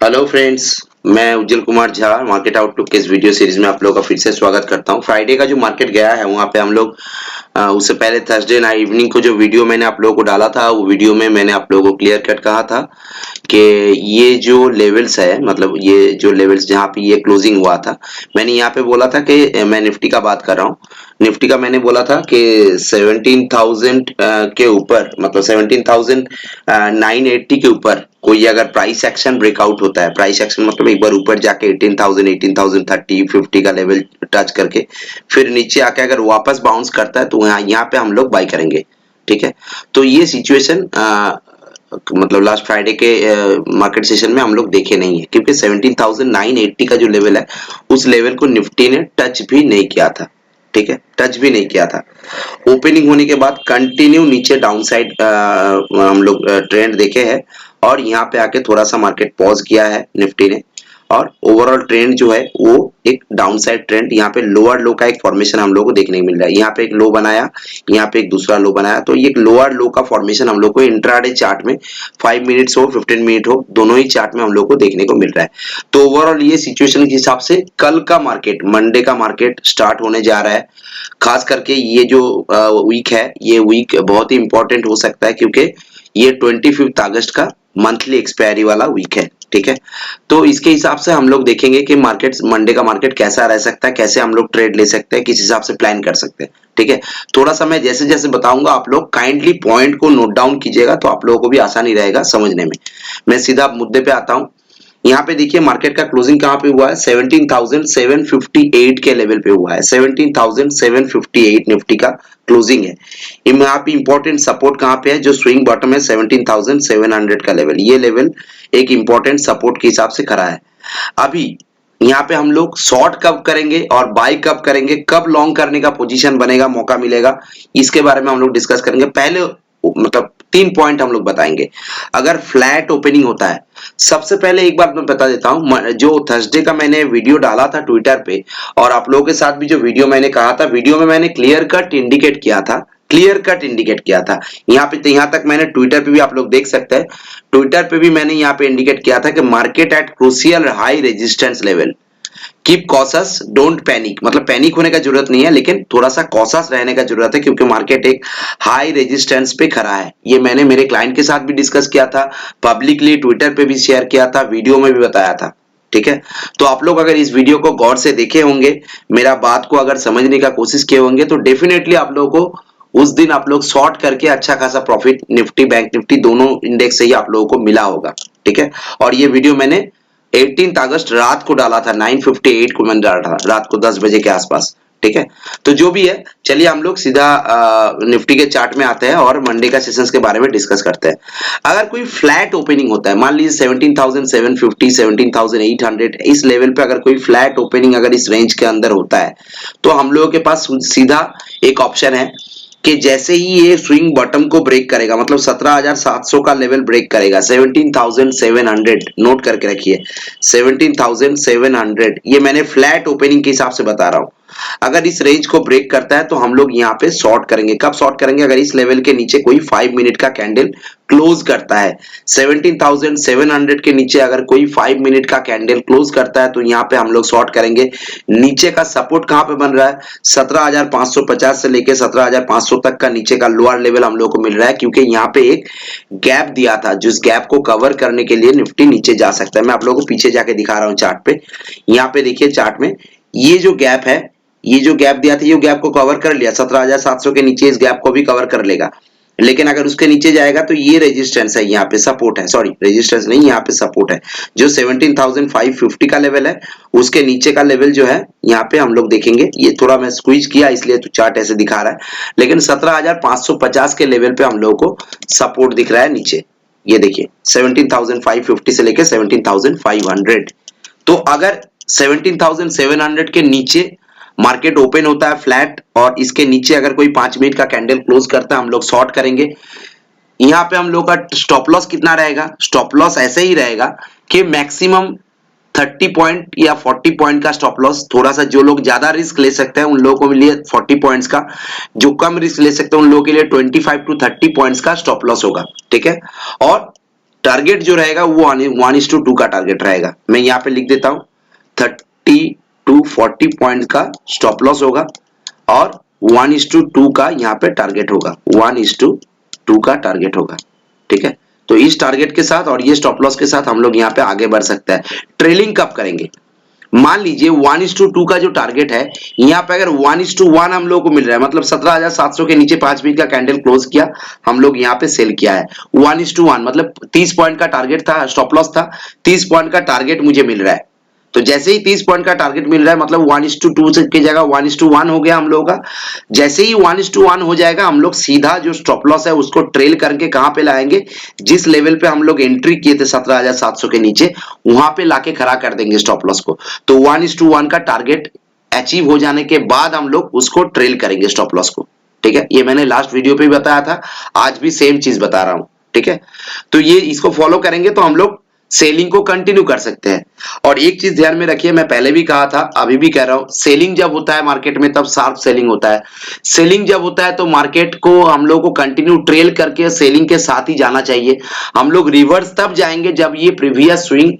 Hello friends, मैं उज्जवल Kumar Jha market outlook के इस वीडियो सीरीज में आप लोगों का फिर से स्वागत करता हूं। फ्राइडे का जो मार्केट गया है वहां पे हम लोग उससे पहले थर्सडे नाइट इवनिंग को जो वीडियो मैंने आप लोगों को डाला था, वो वीडियो में मैंने आप लोगों को क्लियर कट कहा था कि ये जो लेवल्स है, मतलब ये जो लेवल्स जहां पे ये क्लोजिंग हुआ था, मैंने यहाँ पे बोला था कि मैं निफ्टी का बात कर रहा हूँ। निफ्टी का मैंने बोला था कि 17,000 के ऊपर, मतलब 17,980 के ऊपर कोई अगर प्राइस एक्शन ब्रेकआउट होता है, प्राइस एक्शन मतलब एक बार ऊपर जाके 18,000, 18,030, 50 का लेवल टच करके फिर नीचे आके अगर वापस बाउंस करता है तो यहाँ पे हम लोग बाई करेंगे। ठीक है, तो ये सिचुएशन मतलब लास्ट फ्राइडे के मार्केट सेशन में हम लोग देखे नहीं है, क्योंकि 17,980 का जो लेवल है उस लेवल को निफ्टी ने टच भी नहीं किया था। ठीक है, टच भी नहीं किया था। ओपनिंग होने के बाद कंटिन्यू नीचे डाउन साइड हम लोग ट्रेंड देखे हैं, और यहाँ पे आके थोड़ा सा मार्केट पॉज किया है निफ्टी ने, और ओवरऑल ट्रेंड जो है वो एक डाउन साइड ट्रेंड, यहाँ पे लोअर लो का एक फॉर्मेशन हम लोग को देखने को मिल रहा है। यहाँ पे एक लो बनाया, यहाँ पे एक दूसरा लो बनाया, तो ये एक लोअर लो का फॉर्मेशन हम लोग को इंट्राडे चार्ट में 5 मिनट्स हो 15 मिनट हो, दोनों ही चार्ट में हम लोग को देखने को मिल रहा है। तो ओवरऑल ये सिचुएशन के हिसाब से कल का मार्केट, मंडे का मार्केट स्टार्ट होने जा रहा है। खास करके ये जो वीक है, ये वीक बहुत ही इंपॉर्टेंट हो सकता है, क्योंकि ये 25 अगस्त का मंथली एक्सपायरी वाला वीक है। ठीक है, तो इसके हिसाब से हम लोग देखेंगे कि मार्केट, मंडे का मार्केट कैसा रह सकता है, कैसे हम लोग ट्रेड ले सकते हैं, किस हिसाब से प्लान कर सकते हैं। ठीक है, थोड़ा सा मैं जैसे जैसे बताऊंगा आप लोग काइंडली पॉइंट को नोट डाउन कीजिएगा, तो आप लोगों को भी आसानी रहेगा समझने में। मैं सीधा मुद्दे पे आता हूं। यहाँ पे देखिए मार्केट का क्लोजिंग कहाँ पे हुआ है, 17,758 के लेवल पे हुआ है। 17,758 निफ्टी का क्लोजिंग है। यहाँ पे इंपॉर्टेंट सपोर्ट कहाँ पे है, जो स्विंग बॉटम है 17,700 का लेवल, ये लेवल एक इंपॉर्टेंट सपोर्ट के हिसाब से खड़ा है। अभी यहाँ पे हम लोग शॉर्ट कब करेंगे और बाई कब करेंगे, कब लॉन्ग करने का पोजीशन बनेगा, मौका मिलेगा, इसके बारे में हम लोग डिस्कस करेंगे। पहले मतलब 3 पॉइंट हम लोग बताएंगे। अगर फ्लैट ओपनिंग होता है, सबसे पहले एक बात मैं बता देता हूं, जो थर्सडे का मैंने वीडियो डाला था ट्विटर पे, और आप लोगों के साथ भी जो वीडियो मैंने कहा था, वीडियो में मैंने क्लियर कट इंडिकेट किया था, यहाँ पे, यहाँ तक मैंने ट्विटर पे भी आप लोग देख सकते हैं, ट्विटर पे भी मैंने यहाँ पे इंडिकेट किया था कि market at crucial high resistance level, keep cautious, don't panic, मतलब पैनिक होने का जरूरत नहीं है, लेकिन थोड़ा सा कॉशस रहने का जरूरत है, क्योंकि मार्केट एक हाई रेजिस्टेंस पे खड़ा है। ये मैंने मेरे क्लाइंट के साथ भी डिस्कस किया था, पब्लिकली ट्विटर पे भी शेयर किया था, वीडियो में भी बताया था। ठीक है, तो आप लोग अगर इस वीडियो को गौर से देखे होंगे, मेरा बात को अगर समझने का कोशिश किए होंगे, तो डेफिनेटली आप लोगों को उस दिन आप लोग शॉर्ट करके अच्छा खासा प्रॉफिट निफ्टी, बैंक निफ्टी दोनों इंडेक्स से ही आप लोगों को मिला होगा। ठीक है, और ये वीडियो मैंने 18 अगस्त रात को डाला था, 9:58 को मैंने डाला था, रात को 10 बजे के आसपास। ठीक है, तो जो भी है, चलिए हम लोग सीधा निफ्टी के चार्ट में आते हैं और मंडे का सेशंस के बारे में डिस्कस करते हैं। अगर कोई फ्लैट ओपनिंग होता है, मान लीजिए 17,750, 17,800, इस लेवल पे अगर कोई फ्लैट ओपनिंग अगर इस रेंज के अंदर होता है, तो हम लोगों के पास सीधा एक ऑप्शन है कि जैसे ही ये स्विंग बॉटम को ब्रेक करेगा, मतलब 17,700 का लेवल ब्रेक करेगा, 17,700 नोट करके रखिए, 17,700, ये मैंने फ्लैट ओपनिंग के हिसाब से बता रहा हूं। अगर इस रेंज को ब्रेक करता है तो हम लोग यहाँ पे शॉर्ट करेंगे। कब शॉर्ट करेंगे, अगर इस लेवल के नीचे कोई 5 मिनट का कैंडल क्लोज करता है, 17,700 के नीचे अगर कोई 5 मिनट का कैंडल क्लोज करता है, तो यहाँ पे हम लोग शॉर्ट करेंगे। नीचे का सपोर्ट कहां पे बन रहा है, 17,550 से लेके 17,500 तक का नीचे का लोअर लेवल हम लोग को मिल रहा है, क्योंकि यहाँ पे एक गैप दिया था, जिस गैप को कवर करने के लिए निफ्टी नीचे जा सकता है। मैं आप लोगों को पीछे जाके दिखा रहा हूं चार्ट पे। यहाँ पे देखिए चार्ट में ये जो गैप है, ये जो गैप दिया था, ये गैप को कवर कर लिया, 17,700 के नीचे इस गैप को भी कवर कर लेगा, लेकिन अगर उसके नीचे जाएगा तो ये रेजिस्टेंस है, यहाँ पे सपोर्ट है, सॉरी रेजिस्टेंस नहीं, यहाँ पे सपोर्ट है, जो 17,550 का लेवल है, उसके नीचे का लेवल जो है यहाँ पे हम लोग देखेंगे। ये थोड़ा मैं स्क्वीज किया इसलिए तो चार्ट ऐसे दिखा रहा है, लेकिन 17,550 के लेवल पे हम लोगों को सपोर्ट दिख रहा है नीचे। ये देखिए 17,550 से लेके 17,500। तो अगर 17,700 के नीचे मार्केट ओपन होता है फ्लैट, और इसके नीचे अगर कोई 5 मिनट का कैंडल क्लोज करता है, हम लोग शॉर्ट करेंगे। यहाँ पे हम लोग का स्टॉप लॉस कितना रहेगा, स्टॉप लॉस ऐसे ही रहेगा कि मैक्सिमम 30 पॉइंट या 40 पॉइंट का स्टॉप लॉस। थोड़ा सा जो लोग ज्यादा रिस्क ले सकते हैं उन लोगों के लिए 40 पॉइंट्स का, जो कम रिस्क ले सकते हैं उन लोगों के लिए 25 to 30 पॉइंट्स का स्टॉप लॉस होगा। ठीक है, और टारगेट जो रहेगा वो 1:2 का टारगेट रहेगा। मैं यहाँ पे लिख देता हूं 30 to 40 पॉइंट का स्टॉप लॉस होगा और 1:2 का यहाँ पे टारगेट होगा, 1:2 का टारगेट होगा। ठीक है, तो इस टारगेट के साथ और ये स्टॉप लॉस के साथ हम लोग यहाँ पे आगे बढ़ सकते हैं। ट्रेलिंग कब करेंगे? मान लीजिए 1:2 का जो टारगेट है, यहाँ पे अगर 1:1 हम लोग को मिल रहा है, मतलब 17,700 के नीचे 5 मिनट का कैंडल क्लोज किया, हम लोग यहाँ पे सेल किया है 1:1, मतलब 30 पॉइंट का टारगेट था, स्टॉप लॉस था, 30 पॉइंट का टारगेट मुझे मिल रहा है। तो जैसे ही 30 पॉइंट का टारगेट मिल रहा है, मतलब 1:2 की जगह 1:1 हो गया हम लोगों का। जैसे ही 1:1 हो जाएगा, हम लोग सीधा जो स्टॉप लॉस है उसको ट्रेल करके कहां पे लाएंगे, जिस लेवल पे हम लोग एंट्री किए थे 17,700 के नीचे, वहां पे लाके खड़ा कर देंगे स्टॉप लॉस को। तो 1:1 का टारगेट अचीव हो जाने के बाद हम लोग उसको ट्रेल करेंगे स्टॉप लॉस को। ठीक है, ये मैंने लास्ट वीडियो पे भी बताया था, आज भी सेम चीज बता रहा हूं। ठीक है, तो ये इसको फॉलो करेंगे तो हम लोग सेलिंग को कंटिन्यू कर सकते हैं। और एक चीज ध्यान में रखिए, मैं पहले भी कहा था, अभी भी कह रहा हूं, सेलिंग जब होता है मार्केट में तब शार्प सेलिंग होता है। सेलिंग जब होता है तो मार्केट को हम लोग को कंटिन्यू ट्रेल करके सेलिंग के साथ ही जाना चाहिए। हम लोग रिवर्स तब जाएंगे जब ये प्रीवियस स्विंग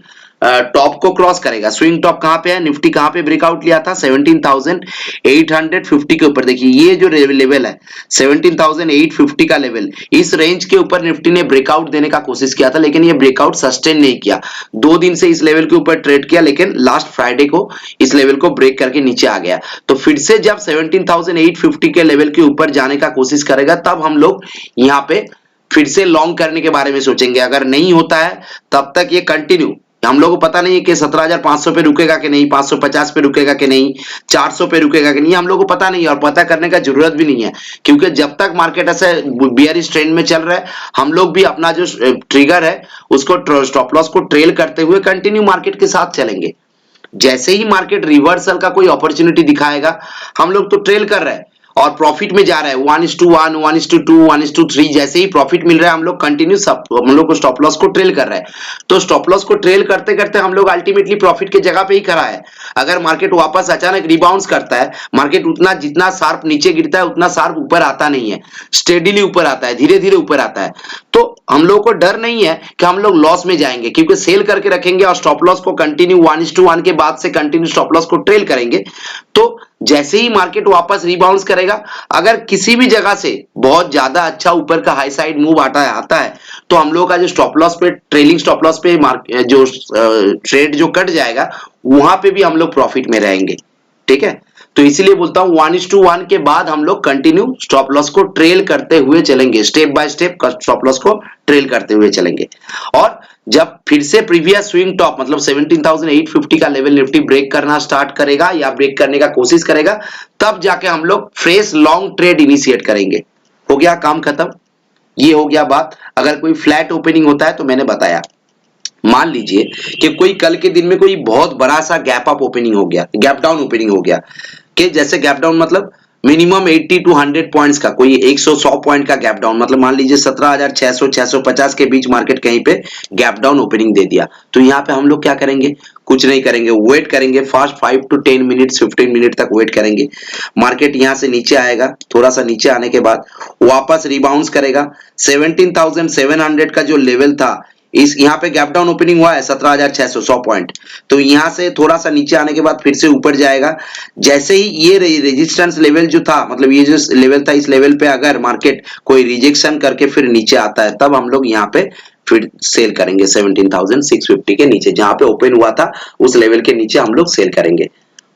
टॉप को क्रॉस करेगा। स्विंग टॉप कहां पे है, निफ्टी कहां पे ब्रेकआउट लिया था, 17,850 के ऊपर। देखिए ये जो लेवल है 17,850 का लेवल, इस रेंज के ऊपर निफ्टी ने ब्रेकआउट देने का कोशिश किया था, लेकिन ये ब्रेकआउट सस्टेन नहीं किया। 2 दिन से इस लेवल के ऊपर ट्रेड किया, लेकिन लास्ट फ्राइडे को इस लेवल को ब्रेक करके नीचे आ गया। तो फिर से जब 17,850 के लेवल के ऊपर जाने का कोशिश करेगा, तब हम लोग यहाँ पे फिर से लॉन्ग करने के बारे में सोचेंगे। अगर नहीं होता है तब तक ये कंटिन्यू, हम लोगों को पता नहीं है कि 17,500 पे रुकेगा कि नहीं, 550 पे रुकेगा कि नहीं, 400 पे रुकेगा कि नहीं, हम लोगों को पता नहीं है और पता करने का जरूरत भी नहीं है, क्योंकि जब तक मार्केट ऐसे बियरिश ट्रेंड में चल रहा है, हम लोग भी अपना जो ट्रिगर है उसको, स्टॉप लॉस को ट्रेल करते हुए कंटिन्यू मार्केट के साथ चलेंगे। जैसे ही मार्केट रिवर्सल का कोई अपॉर्चुनिटी दिखाएगा, हम लोग तो ट्रेल कर रहे हैं और प्रॉफिट में जा रहा है। 1:1, 1:2, 1:3 जैसे ही प्रॉफिट मिल रहा है, हम लोग कंटिन्यू सब हम लोग को स्टॉप लॉस को ट्रेल कर रहे हैं। तो स्टॉप लॉस को ट्रेल करते करते हम लोग अल्टीमेटली प्रॉफिट के जगह पे ही खड़ा है। अगर मार्केट वापस अचानक रिबाउंस करता है, मार्केट उतना जितना शार्प नीचे गिरता है उतना शार्प ऊपर आता नहीं है, स्टेडीली ऊपर आता है, धीरे धीरे ऊपर आता है। तो हम लोग को डर नहीं है कि हम लोग लॉस में जाएंगे, क्योंकि सेल करके रखेंगे और स्टॉप लॉस को कंटिन्यू 1:1 के बाद से कंटिन्यू स्टॉप लॉस को ट्रेल करेंगे। तो जैसे ही मार्केट वापस रिबाउंस करेगा, अगर किसी भी जगह से बहुत ज्यादा अच्छा ऊपर का हाई साइड मूव आता है तो हम लोग का जो स्टॉप लॉस पे, ट्रेलिंग स्टॉप लॉस पे जो ट्रेड जो कट जाएगा, वहां पे भी हम लोग प्रॉफिट में रहेंगे। ठीक है, तो इसीलिए बोलता हूं 1:1 के बाद हम लोग कंटिन्यू स्टॉप लॉस को ट्रेल करते हुए चलेंगे, step by step stop loss को ट्रेल करते हुए चलेंगे। और जब फिर से प्रीवियस स्विंग टॉप मतलब 17,850 का लेवल निफ्टी ब्रेक करना स्टार्ट करेगा या ब्रेक करने का कोशिश करेगा, तब जाके हम लोग फ्रेश लॉन्ग ट्रेड इनिशिएट करेंगे। हो गया काम खत्म, ये हो गया बात। अगर कोई फ्लैट ओपनिंग होता है तो मैंने बताया, मान लीजिए कि कोई कल के दिन में कोई बहुत बड़ा सा गैप अप ओपनिंग हो गया, गैप डाउन ओपनिंग हो गया, कि जैसे गैप डाउन मतलब मिनिमम 80 to 100 पॉइंट्स का, कोई 100 पॉइंट का गैप डाउन, मतलब मान लीजिए 17,600 650 के बीच मार्केट कहीं पे गैप डाउन ओपनिंग दे दिया, तो यहाँ पे हम लोग क्या करेंगे? कुछ नहीं करेंगे, वेट करेंगे फास्ट 5 to 10 मिनट्स 15 मिनट तक वेट करेंगे। मार्केट यहाँ से नीचे आएगा, थोड़ा सा नीचे आने के बाद वापस रिबाउंस करेगा। 17,700 का जो लेवल था, इस यहाँ पे गैप डाउन ओपनिंग हुआ है 17,600 100 पॉइंट, तो यहाँ से थोड़ा सा नीचे आने के बाद फिर से ऊपर जाएगा। जैसे ही ये रेजिस्टेंस लेवल जो था, मतलब ये जो लेवल था, इस लेवल पे अगर मार्केट कोई रिजेक्शन करके फिर नीचे आता है, तब हम लोग यहाँ पे फिर सेल करेंगे 17,650 के नीचे, जहां पे ओपन हुआ था उस लेवल के नीचे हम लोग सेल करेंगे।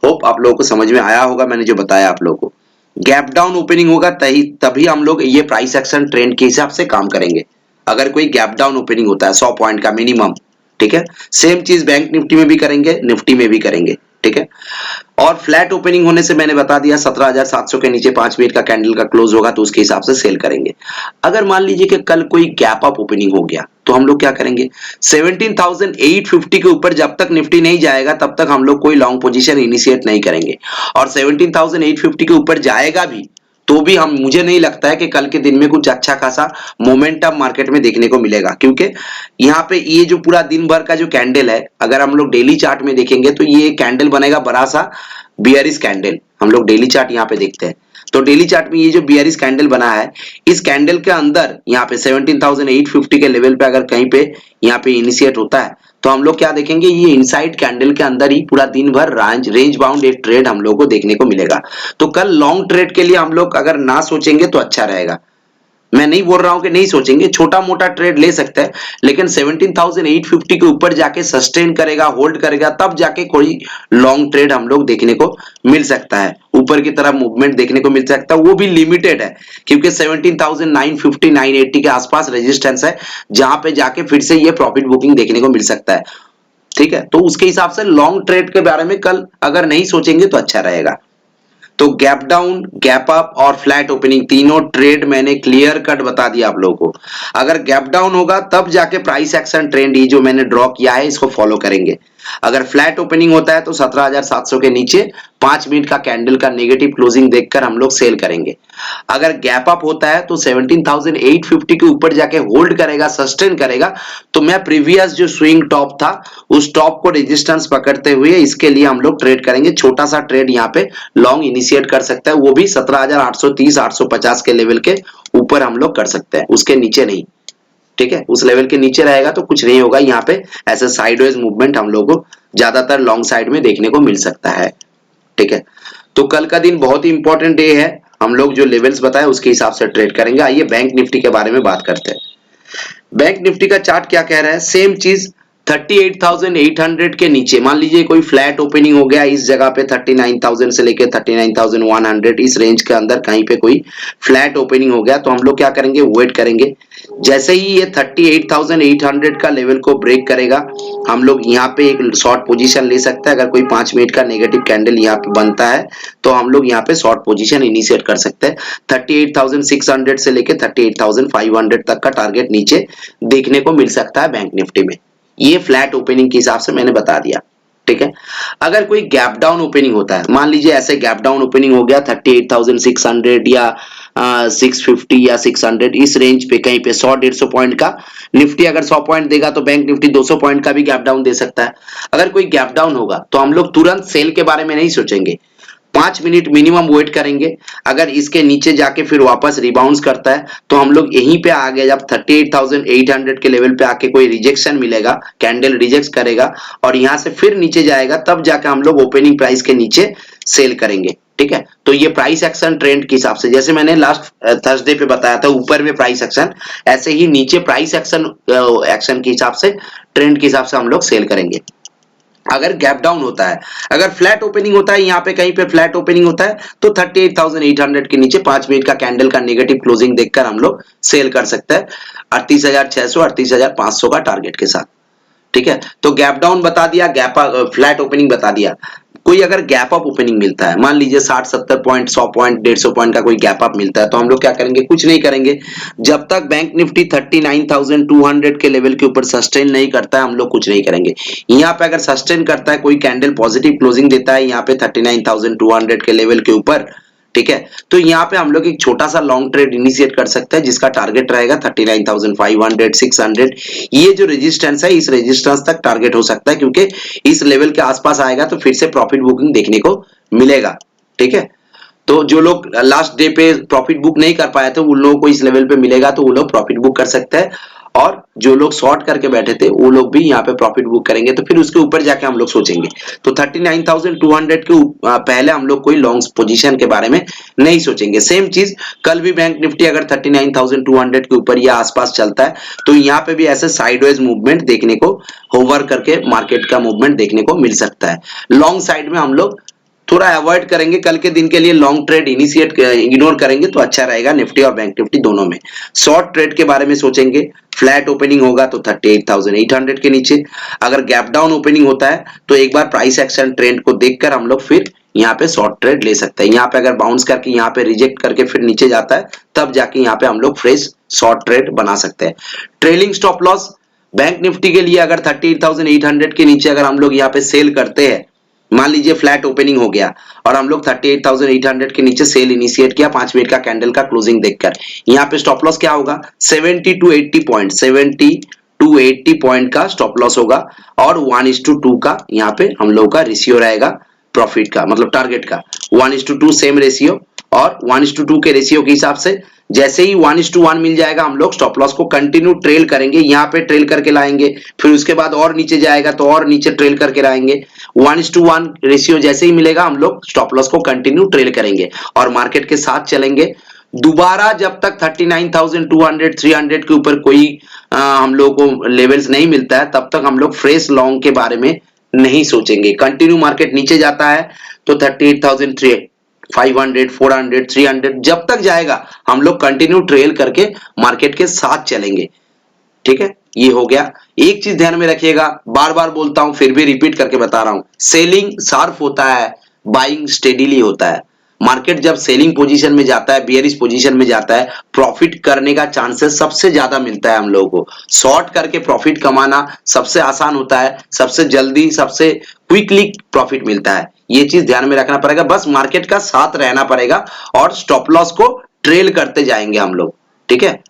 होप आप लोगों को समझ में आया होगा मैंने जो बताया आप लोगों को। गैप डाउन ओपनिंग होगा तभी हम लोग ये प्राइस एक्शन ट्रेंड के हिसाब से काम करेंगे। अगर कोई गैप डाउन ओपनिंग होता है 100 पॉइंट का मिनिमम, ठीक है, सेम चीज बैंक निफ्टी में भी करेंगे, निफ्टी में भी करेंगे। ठीक है, और फ्लैट ओपनिंग होने से मैंने बता दिया 17,700 के नीचे 5 मिनट का कैंडल का क्लोज होगा तो उसके हिसाब से सेल करेंगे। अगर मान लीजिए कि कल कोई गैप अप ओपनिंग हो गया तो हम लोग क्या करेंगे? 17,850 के ऊपर जब तक निफ्टी नहीं जाएगा तब तक हम लोग कोई लॉन्ग पोजीशन इनिशिएट नहीं करेंगे, और 17,850 के ऊपर जाएगा भी तो भी मुझे नहीं लगता है कि कल के दिन में कुछ अच्छा खासा मोमेंटम मार्केट में देखने को मिलेगा, क्योंकि यहाँ पे ये जो पूरा दिन भर का जो कैंडल है, अगर हम लोग डेली चार्ट में देखेंगे तो ये कैंडल बनेगा बड़ा सा बियरिश कैंडल। हम लोग डेली चार्ट यहाँ पे देखते हैं तो डेली चार्ट में ये जो बियरिश कैंडल बना है, इस कैंडल के अंदर यहाँ पे 17,850 के लेवल पे अगर कहीं पे यहाँ पे इनिशिएट होता है तो हम लोग क्या देखेंगे, ये इनसाइड कैंडल के अंदर ही पूरा दिन भर रेंज बाउंड एक ट्रेड हम लोग को देखने को मिलेगा। तो कल लॉन्ग ट्रेड के लिए हम लोग अगर ना सोचेंगे तो अच्छा रहेगा। मैं नहीं बोल रहा हूं कि नहीं सोचेंगे, छोटा मोटा ट्रेड ले सकते हैं, लेकिन 17,850 के ऊपर जाके सस्टेन करेगा, होल्ड करेगा, तब जाके कोई लॉन्ग ट्रेड हम लोग देखने को मिल सकता है, ऊपर की तरफ मूवमेंट देखने को मिल सकता है। वो भी लिमिटेड है क्योंकि 17,950 980 के आसपास रेजिस्टेंस है जहां पे जाके फिर से ये प्रॉफिट बुकिंग देखने को मिल सकता है। ठीक है, तो उसके हिसाब से लॉन्ग ट्रेड के बारे में कल अगर नहीं सोचेंगे तो अच्छा रहेगा। तो गैप डाउन, गैप अप और फ्लैट ओपनिंग तीनों ट्रेड मैंने क्लियर कट बता दिया आप लोगों को। अगर गैप डाउन होगा तब जाके प्राइस एक्शन ट्रेंड, ये जो मैंने ड्रॉ किया है इसको फॉलो करेंगे। अगर फ्लैट ओपनिंग होता है तो 17,700 के नीचे 5 मिनट का कैंडल का नेगेटिव क्लोजिंग देखकर हम लोग सेल करेंगे। अगर गैप अप होता है तो 17,850 के ऊपर जाके होल्ड करेगा, सस्टेन करेगा, तो मैं प्रीवियस जो स्विंग टॉप था उस टॉप को रेजिस्टेंस पकड़ते हुए इसके लिए हम लोग ट्रेड करेंगे। छोटा सा ट्रेड यहाँ पे लॉन्ग इनिशिएट कर सकता है, वो भी 17,830 850 के लेवल के ऊपर हम लोग कर सकते हैं, उसके नीचे नहीं। ठीक है, उस लेवल के नीचे रहेगा तो कुछ नहीं होगा। यहाँ पे ऐसे साइडवेज मूवमेंट हम लोग को ज्यादातर लॉन्ग साइड में देखने को मिल सकता है। ठीक है, तो कल का दिन बहुत ही इंपॉर्टेंट डे है, हम लोग जो लेवल्स बताए उसके हिसाब से ट्रेड करेंगे। आइए बैंक निफ्टी के बारे में बात करते हैं। बैंक निफ्टी का चार्ट क्या कह रहा है, सेम चीज 38,800 के नीचे, मान लीजिए कोई फ्लैट ओपनिंग हो गया इस जगह पे 39,000 से लेके 39,100 इस रेंज के अंदर कहीं पे कोई फ्लैट ओपनिंग हो गया तो हम लोग क्या करेंगे, वेट करेंगे। जैसे ही ये 38,800 का लेवल को ब्रेक करेगा हम लोग यहाँ पे एक शॉर्ट पोजीशन ले सकते हैं। अगर कोई 5 मिनट का नेगेटिव कैंडल यहाँ पे बनता है तो हम लोग यहाँ पे शॉर्ट पोजीशन इनिशिएट कर सकते हैं। 38,600 से लेके 38,500 तक का टारगेट नीचे देखने को मिल सकता है बैंक निफ्टी में। ये फ्लैट ओपनिंग के हिसाब से मैंने बता दिया। ठीक है, अगर कोई गैप डाउन ओपनिंग होता है, मान लीजिए ऐसे गैप डाउन ओपनिंग हो गया 38,600 या 650 या 600 इस रेंज पे कहीं पे 100-150 पॉइंट का, निफ्टी अगर 100 पॉइंट देगा तो बैंक निफ्टी 200 पॉइंट का भी गैप डाउन दे सकता है। अगर कोई गैप डाउन होगा तो हम लोग तुरंत सेल के बारे में नहीं सोचेंगे, 5 मिनट मिनिमम वेट करेंगे। अगर इसके नीचे जाके फिर वापस रिबाउंस करता है तो हम लोग यहीं पे आ गए, जब 38,800 के लेवल पे आके कोई रिजेक्शन मिलेगा, कैंडल रिजेक्ट करेगा और यहां से फिर नीचे जाएगा, तब जाके हम लोग ओपनिंग प्राइस के नीचे सेल करेंगे। ठीक है, तो ये प्राइस एक्शन ट्रेंड के हिसाब से, जैसे मैंने लास्ट थर्सडे पे बताया था ऊपर में प्राइस एक्शन, ऐसे ही नीचे प्राइस एक्शन के हिसाब से, ट्रेंड के हिसाब से हम लोग सेल करेंगे। अगर गैप डाउन होता है, अगर फ्लैट ओपनिंग होता है, यहाँ पे कहीं पे फ्लैट ओपनिंग होता है तो 38,800 के नीचे 5 मिनट का कैंडल का नेगेटिव क्लोजिंग देखकर हम लोग सेल कर सकते हैं 38,600 38,500 का टारगेट के साथ। ठीक है, तो गैप डाउन बता दिया, गैप फ्लैट ओपनिंग बता दिया। कोई अगर गैप अप ओपनिंग मिलता है, मान लीजिए 60-70 पॉइंट 100 पॉइंट 150 पॉइंट का कोई गैप अप मिलता है तो हम लोग क्या करेंगे, कुछ नहीं करेंगे। जब तक बैंक निफ्टी 39,200 के लेवल के ऊपर सस्टेन नहीं करता है हम लोग कुछ नहीं करेंगे। यहाँ पे अगर सस्टेन करता है, कोई कैंडल पॉजिटिव क्लोजिंग देता है यहाँ पे 39,200 के लेवल के ऊपर, ठीक है, तो यहाँ पे हम लोग एक छोटा सा लॉन्ग ट्रेड इनिशिएट कर सकते हैं जिसका टारगेट रहेगा 39,500 600। ये जो रेजिस्टेंस है इस रेजिस्टेंस तक टारगेट हो सकता है क्योंकि इस लेवल के आसपास आएगा तो फिर से प्रॉफिट बुकिंग देखने को मिलेगा। ठीक है, तो जो लोग लास्ट डे पे प्रॉफिट बुक नहीं कर पाए थे उन लोगों को इस लेवल पे मिलेगा तो वो लोग प्रॉफिट बुक कर सकते हैं, और जो लोग शॉर्ट करके बैठे थे वो लोग भी यहाँ पे प्रॉफिट बुक करेंगे तो फिर उसके ऊपर जाके हम लोग सोचेंगे। तो 39,200 के पहले हम लोग कोई लॉन्ग पोजीशन के बारे में नहीं सोचेंगे। सेम चीज कल भी बैंक निफ्टी अगर 39,200 के ऊपर या आसपास चलता है तो यहाँ पे भी ऐसे साइडवेज मूवमेंट देखने को, होवर करके मार्केट का मूवमेंट देखने को मिल सकता है। लॉन्ग साइड में हम लोग थोड़ा अवॉइड करेंगे, कल के दिन के लिए लॉन्ग ट्रेड इनिशिएट इग्नोर करेंगे तो अच्छा रहेगा निफ्टी और बैंक निफ्टी दोनों में। शॉर्ट ट्रेड के बारे में सोचेंगे, फ्लैट ओपनिंग होगा तो 38,800 के नीचे, अगर गैप डाउन ओपनिंग होता है तो एक बार प्राइस एक्शन ट्रेंड को देखकर हम लोग फिर यहाँ पे शॉर्ट ट्रेड ले सकते हैं। यहाँ पे अगर बाउंस करके यहाँ पे रिजेक्ट करके फिर नीचे जाता है तब जाके यहाँ पे हम लोग फ्रेश शॉर्ट ट्रेड बना सकते हैं। Trailing stop loss bank Nifty के लिए अगर 38,800 के नीचे अगर हम लोग यहाँ पे सेल करते हैं, मान लीजिए फ्लैट ओपनिंग हो गया और हम लोग 38,800 के नीचे सेल इनिशिएट किया 5 मिनट का कैंडल का क्लोजिंग देखकर, यहाँ पे स्टॉप लॉस क्या होगा 70 to 80 पॉइंट, 70 to 80 पॉइंट का स्टॉप लॉस होगा और 1:2 का यहाँ पे हम लोग का रेशियो रहेगा प्रॉफिट का, मतलब टारगेट का 1:2 सेम रेशियो और 1:2 के रेशियो के हिसाब से जैसे ही 1:1 मिल जाएगा हम लोग स्टॉप लॉस को कंटिन्यू ट्रेल करेंगे, यहाँ पे ट्रेल करके लाएंगे, फिर उसके बाद और नीचे जाएगा तो और नीचे ट्रेल करके लाएंगे। 1:1 रेशियो जैसे ही मिलेगा हम लोग स्टॉप लॉस को कंटिन्यू ट्रेल करेंगे और मार्केट के साथ चलेंगे। दोबारा जब तक 39,200 300 के ऊपर कोई हम लोग को लेवल्स नहीं मिलता है तब तक हम लोग फ्रेश लॉन्ग के बारे में नहीं सोचेंगे। कंटिन्यू मार्केट नीचे जाता है तो 38,500 400 300 जब तक जाएगा हम लोग कंटिन्यू ट्रेल करके मार्केट के साथ चलेंगे। ठीक है, ये हो गया। एक चीज ध्यान में रखिएगा, बार बार बोलता हूं फिर भी रिपीट करके बता रहा हूं, सेलिंग शार्प होता है, बाइंग स्टेडीली होता है। मार्केट जब सेलिंग पोजीशन में जाता है, बियरिश पोजीशन में जाता है, प्रॉफिट करने का चांसेस सबसे ज्यादा मिलता है हम लोगों को। शॉर्ट करके प्रॉफिट कमाना सबसे आसान होता है, सबसे जल्दी सबसे क्विकली प्रॉफिट मिलता है। ये चीज ध्यान में रखना पड़ेगा, बस मार्केट का साथ रहना पड़ेगा और स्टॉप लॉस को ट्रेल करते जाएंगे हम लोग। ठीक है,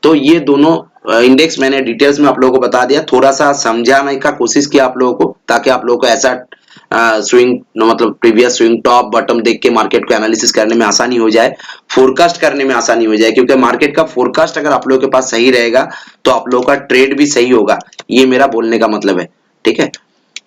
तो ये दोनों इंडेक्स मैंने डिटेल्स में आप लोगों को बता दिया, थोड़ा सा समझाने का कोशिश किया आप लोगों को ताकि आप लोगों को ऐसा स्विंग मतलब प्रीवियस स्विंग टॉप बॉटम देख के मार्केट को एनालिसिस करने में आसानी हो जाए, फोरकास्ट करने में आसानी हो जाए। क्योंकि मार्केट का फोरकास्ट अगर आप लोगों के पास सही रहेगा तो आप लोगों का ट्रेड भी सही होगा, ये मेरा बोलने का मतलब है। ठीक है,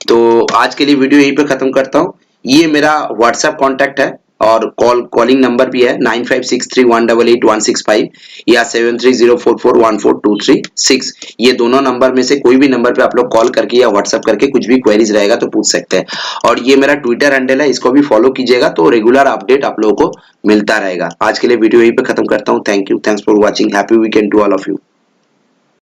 तो आज के लिए वीडियो यहीं पे खत्म करता हूँ। ये मेरा व्हाट्सएप कॉन्टैक्ट है और कॉलिंग नंबर भी है 9563188165 या 7304414236। ये दोनों नंबर में से कोई भी नंबर पे आप लोग कॉल करके या व्हाट्सएप करके कुछ भी क्वेरीज रहेगा तो पूछ सकते हैं। और ये मेरा ट्विटर हैंडल है, इसको भी फॉलो कीजिएगा तो रेगुलर अपडेट आप लोगों को मिलता रहेगा। आज के लिए वीडियो यहीं पे खत्म करता हूँ। Thank you, thanks for watching, happy weekend to all of you.